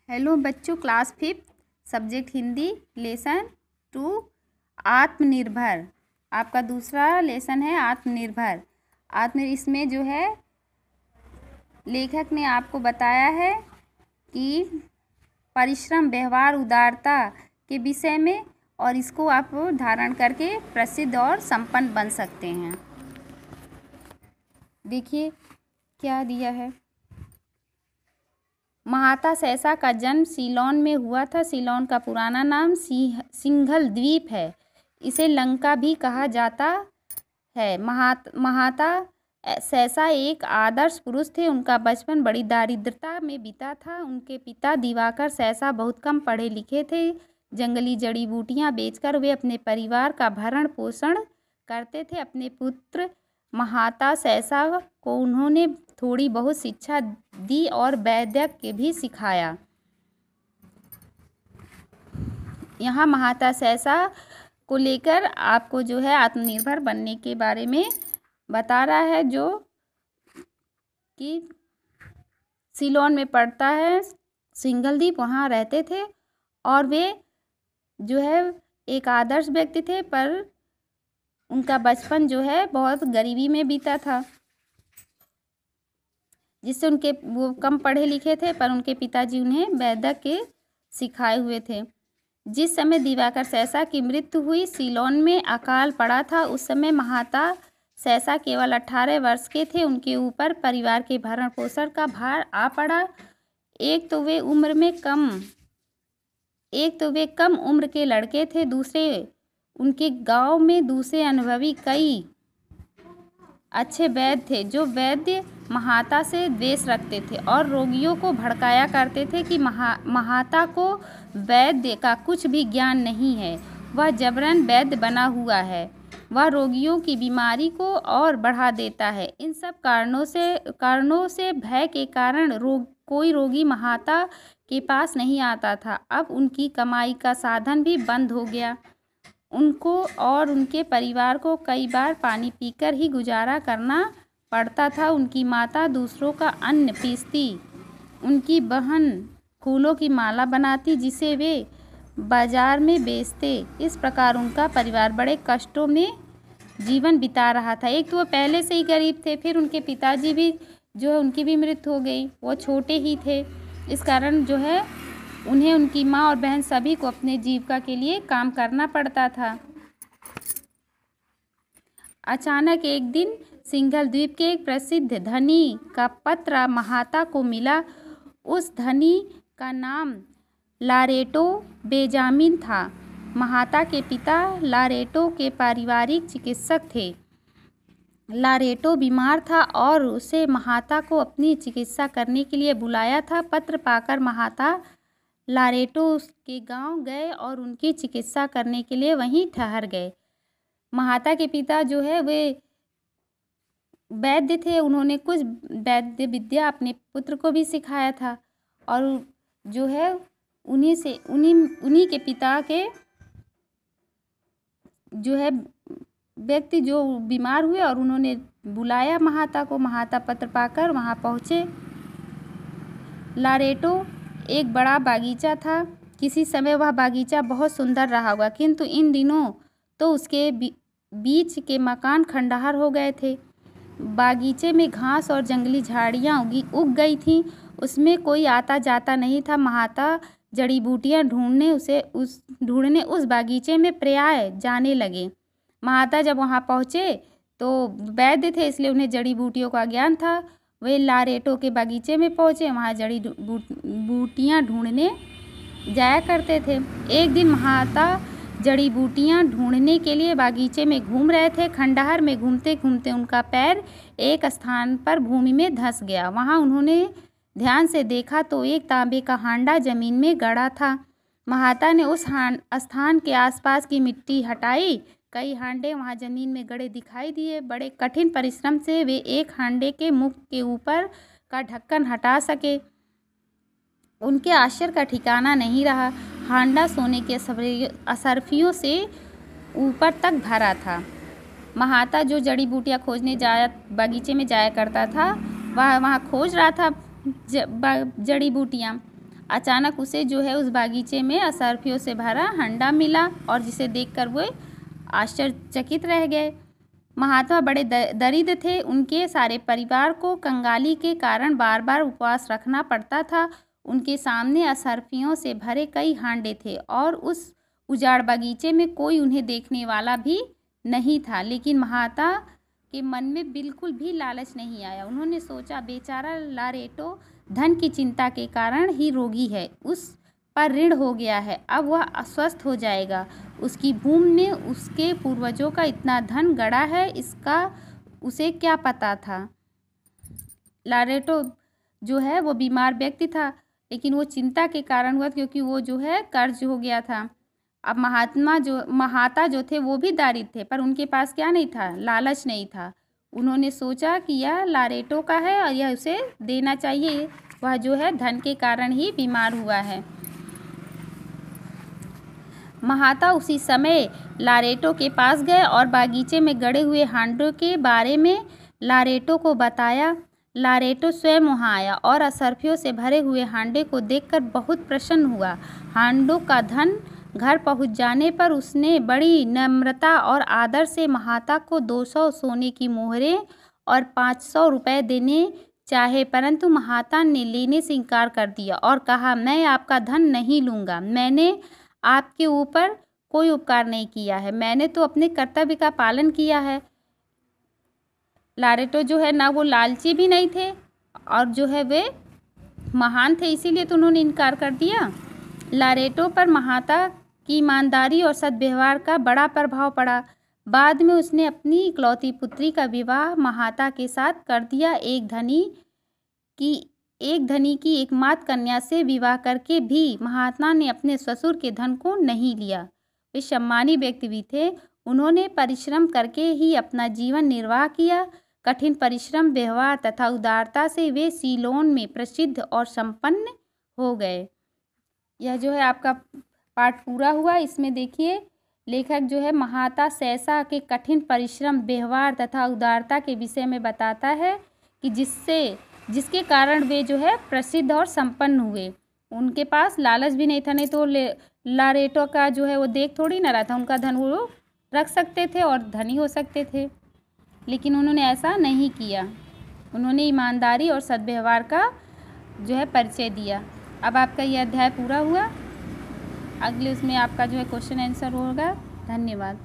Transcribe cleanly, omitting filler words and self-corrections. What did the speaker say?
Hello बच्चों, class 5 subject Hindi lesson 2 आत्मनिर्भर। आपका दूसरा लेसन है आत्मनिर्भर। इसमें जो है लेखक ने आपको बताया है कि परिश्रम, व्यवहार, उदारता के विषय में, और इसको आप धारण करके प्रसिद्ध और संपन्न बन सकते हैं। देखिए क्या दिया है। महाता सहसा का जन्म सीलोन में हुआ था। सीलोन का पुराना नाम सिंघल द्वीप है। इसे लंका भी कहा जाता है। महाता सहसा एक आदर्श पुरुष थे। उनका बचपन बड़ी दारिद्रता में बीता था। उनके पिता दिवाकर सहसा बहुत कम पढ़े लिखे थे। जंगली जड़ी बूटियां बेचकर वे अपने परिवार का भरण पोषण करते थे। अपने पुत्र महाता सहसा को उन्होंने थोड़ी बहुत शिक्षा दी और वैद्य भी सिखाया। यहाँ महाता सहसा को लेकर आपको जो है आत्मनिर्भर बनने के बारे में बता रहा है, जो कि सीलोन में पड़ता है। सिंघल द्वीप, वहाँ रहते थे और वे जो है एक आदर्श व्यक्ति थे, पर उनका बचपन जो है बहुत गरीबी में बीता था, जिससे वो कम पढ़े लिखे थे, पर उनके पिताजी उन्हें वैद्य के सिखाए हुए थे। जिस समय दिवाकर सहसा की मृत्यु हुई, सीलोन में अकाल पड़ा था। उस समय महाता सहसा केवल 18 वर्ष के थे। उनके ऊपर परिवार के भरण पोषण का भार आ पड़ा। एक तो वे कम उम्र के लड़के थे, दूसरे उनके गांव में दूसरे अनुभवी कई अच्छे वैद्य थे, जो वैद्य महाता से द्वेष रखते थे और रोगियों को भड़काया करते थे कि महाता को वैद्य का कुछ भी ज्ञान नहीं है, वह जबरन वैद्य बना हुआ है, वह रोगियों की बीमारी को और बढ़ा देता है। इन सब कारणों से भय के कारण कोई रोगी महाता के पास नहीं आता था। अब उनकी कमाई का साधन भी बंद हो गया। उनको और उनके परिवार को कई बार पानी पीकर ही गुजारा करना पड़ता था। उनकी माता दूसरों का अन्न पीसती, उनकी बहन फूलों की माला बनाती, जिसे वे बाजार में बेचते। इस प्रकार उनका परिवार बड़े कष्टों में जीवन बिता रहा था। एक तो वो पहले से ही गरीब थे, फिर उनके पिताजी भी जो है उनकी भी मृत्यु हो गई, वो छोटे ही थे। इस कारण जो है उन्हें उनकी माँ और बहन सभी को अपने जीविका के लिए काम करना पड़ता था। अचानक एक दिन सिंघल द्वीप के एक प्रसिद्ध धनी का पत्र महाता को मिला। उस धनी का नाम लारेटो बेंजामिन था। महाता के पिता लारेटो के पारिवारिक चिकित्सक थे। लारेटो बीमार था और उसे महाता को अपनी चिकित्सा करने के लिए बुलाया था। पत्र पाकर महाता लारेटो के गांव गए और उनकी चिकित्सा करने के लिए वहीं ठहर गए। महाता के पिता जो है वे वैद्य थे। उन्होंने कुछ वैद्य विद्या अपने पुत्र को भी सिखाया था, और जो है उन्हीं के पिता के जो है व्यक्ति जो बीमार हुए और उन्होंने बुलाया महाता को। महाता पत्र पाकर वहाँ पहुँचे। लारेटो एक बड़ा बागीचा था। किसी समय वह बागीचा बहुत सुंदर रहा होगा, किंतु इन दिनों तो उसके बीच के मकान खंडहर हो गए थे। बागीचे में घास और जंगली झाड़ियाँ उग गई थीं। उसमें कोई आता जाता नहीं था। महाता जड़ी बूटियाँ ढूंढने उस बागीचे में प्रायः जाने लगे। महाता जब वहाँ पहुँचे तो वैद्य थे, इसलिए उन्हें जड़ी बूटियों का ज्ञान था। वे लारेटो के बागीचे में पहुँचे, वहाँ जड़ी बूटियाँ ढूंढने जाया करते थे। एक दिन महाता जड़ी बूटियाँ ढूंढने के लिए बागीचे में घूम रहे थे। खंडहर में घूमते घूमते उनका पैर एक स्थान पर भूमि में धंस गया। वहाँ उन्होंने ध्यान से देखा तो एक तांबे का हांडा जमीन में गड़ा था। महाता ने उस स्थान के आसपास की मिट्टी हटाई। कई हांडे वहाँ जमीन में गड़े दिखाई दिए। बड़े कठिन परिश्रम से वे एक हांडे के मुख के ऊपर का ढक्कन हटा सके। उनके आश्चर्य का ठिकाना नहीं रहा। हांडा सोने के असरफियों से ऊपर तक भरा था। महाता जो जड़ी बूटियाँ खोजने बगीचे में जाया करता था, वह वहाँ खोज रहा था जड़ी बूटियाँ। अचानक उसे जो है उस बागीचे में असरफियों से भरा हंडा मिला और जिसे देखकर वो आश्चर्यचकित रह गए। महात्मा बड़े दरिद्र थे। उनके सारे परिवार को कंगाली के कारण बार बार उपवास रखना पड़ता था। उनके सामने असरफियों से भरे कई हांडे थे और उस उजाड़ बगीचे में कोई उन्हें देखने वाला भी नहीं था। लेकिन महात्मा के मन में बिल्कुल भी लालच नहीं आया। उन्होंने सोचा, बेचारा लारेटो धन की चिंता के कारण ही रोगी है, उस पर ऋण हो गया है, अब वह अस्वस्थ हो जाएगा। उसकी भूमि ने उसके पूर्वजों का इतना धन गड़ा है, इसका उसे क्या पता था। लारेटो जो है वो बीमार व्यक्ति था, लेकिन वो चिंता के कारण हुआ क्योंकि वो जो है कर्ज हो गया था। अब महाता जो थे वो भी दारिद्र थे, पर उनके पास क्या नहीं था, लालच नहीं था। उन्होंने सोचा कि यह लारेटो का है और यह उसे देना चाहिए, वह जो है धन के कारण ही बीमार हुआ है। महाता उसी समय लारेटो के पास गए और बागीचे में गड़े हुए हांडों के बारे में लारेटो को बताया। लारेटो स्वयं वहाँ आया और असरफियों से भरे हुए हांडे को देखकर बहुत प्रसन्न हुआ। हांडों का धन घर पहुँच जाने पर उसने बड़ी नम्रता और आदर से महाता को 200 सोने की मोहरें और 500 रुपये देने चाहे, परंतु महाता ने लेने से इनकार कर दिया और कहा, मैं आपका धन नहीं लूँगा। मैंने आपके ऊपर कोई उपकार नहीं किया है, मैंने तो अपने कर्तव्य का पालन किया है। लारेटो जो है ना वो लालची भी नहीं थे और जो है वे महान थे, इसीलिए तो उन्होंने इनकार कर दिया। लारेटो पर महाता की ईमानदारी और सद्व्यवहार का बड़ा प्रभाव पड़ा। बाद में उसने अपनी इकलौती पुत्री का विवाह महाता के साथ कर दिया। एक धनी की एकमात्र कन्या से विवाह करके भी महात्मा ने अपने ससुर के धन को नहीं लिया। वे सम्मानी व्यक्ति भी थे। उन्होंने परिश्रम करके ही अपना जीवन निर्वाह किया। कठिन परिश्रम, व्यवहार तथा उदारता से वे सीलोन में प्रसिद्ध और संपन्न हो गए। यह जो है आपका पाठ पूरा हुआ। इसमें देखिए लेखक जो है महाता सैसा के कठिन परिश्रम, व्यवहार तथा उदारता के विषय में बताता है कि जिसके कारण वे जो है प्रसिद्ध और संपन्न हुए। उनके पास लालच भी नहीं था, नहीं तो लारेटो का जो है वो देख थोड़ी ना रहा था, उनका धन वो रख सकते थे और धनी हो सकते थे, लेकिन उन्होंने ऐसा नहीं किया। उन्होंने ईमानदारी और सद्व्यवहार का जो है परिचय दिया। अब आपका यह अध्याय पूरा हुआ। अगले उसमें आपका जो है क्वेश्चन आंसर होगा। धन्यवाद।